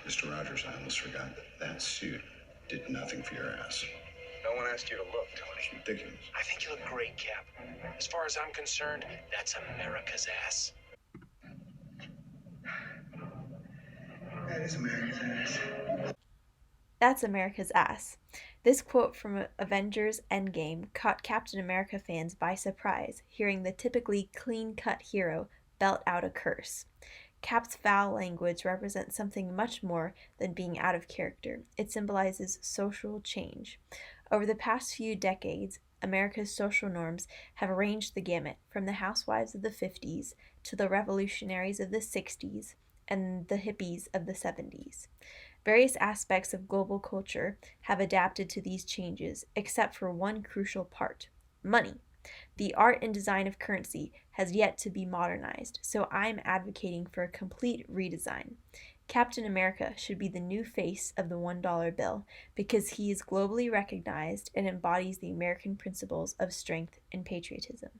Mr. Rogers, I almost forgot that suit did nothing for your ass. No one asked you to look, Tony. It's ridiculous. I think you look great, Cap. As far as I'm concerned, that's America's ass. That is America's ass. That's America's ass. This quote from Avengers Endgame caught Captain America fans by surprise, hearing the typically clean-cut hero belt out a curse. Cap's foul language represents something much more than being out of character. It symbolizes social change. Over the past few decades, America's social norms have ranged the gamut from the housewives of the 50s to the revolutionaries of the 60s and the hippies of the 70s. Various aspects of global culture have adapted to these changes, except for one crucial part: money. The art and design of currency has yet to be modernized, so I'm advocating for a complete redesign. Captain America should be the new face of the $1 bill because he is globally recognized and embodies the American principles of strength and patriotism.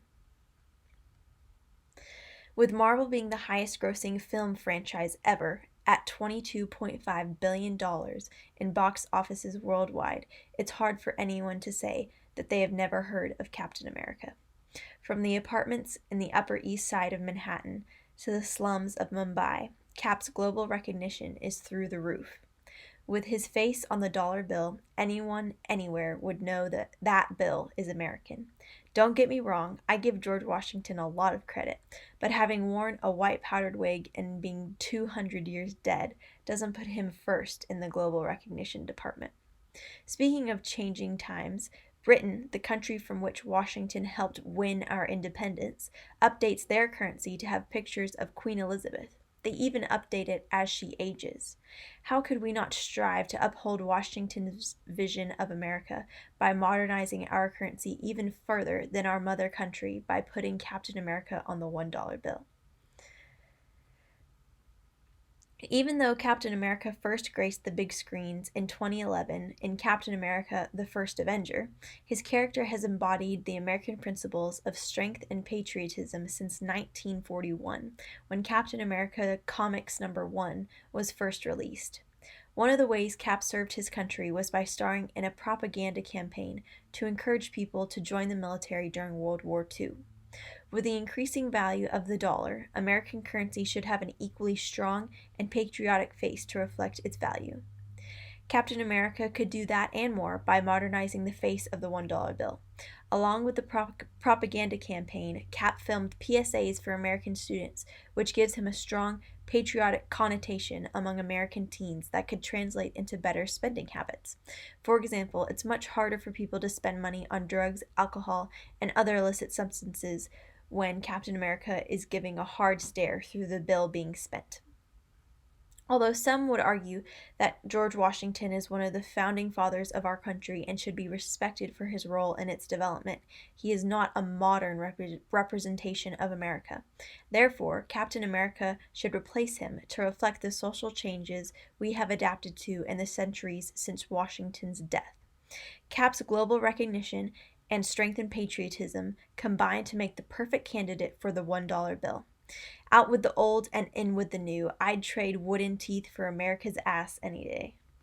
With Marvel being the highest grossing film franchise ever at $22.5 billion in box offices worldwide, it's hard for anyone to say that they have never heard of Captain America. From the apartments in the Upper East Side of Manhattan to the slums of Mumbai, Cap's global recognition is through the roof. With his face on the dollar bill, anyone, anywhere would know that that bill is American. Don't get me wrong, I give George Washington a lot of credit, but having worn a white powdered wig and being 200 years dead doesn't put him first in the global recognition department. Speaking of changing times, Britain, the country from which Washington helped win our independence, updates their currency to have pictures of Queen Elizabeth. They even update it as she ages. How could we not strive to uphold Washington's vision of America by modernizing our currency even further than our mother country by putting Captain America on the $1 bill? Even though Captain America first graced the big screens in 2011 in Captain America: The First Avenger, his character has embodied the American principles of strength and patriotism since 1941, when Captain America Comics number 1 was first released. One of the ways Cap served his country was by starring in a propaganda campaign to encourage people to join the military during World War II. With the increasing value of the dollar, American currency should have an equally strong and patriotic face to reflect its value. Captain America could do that and more by modernizing the face of the $1 bill. Along with the propaganda campaign, Cap filmed PSAs for American students, which gives him a strong patriotic connotation among American teens that could translate into better spending habits. For example, it's much harder for people to spend money on drugs, alcohol, and other illicit substances when Captain America is giving a hard stare through the bill being spent. Although some would argue that George Washington is one of the founding fathers of our country and should be respected for his role in its development, he is not a modern representation of America. Therefore, Captain America should replace him to reflect the social changes we have adapted to in the centuries since Washington's death. Cap's global recognition and strengthened patriotism combine to make the perfect candidate for the $1 bill. Out with the old and in with the new. I'd trade wooden teeth for America's ass any day.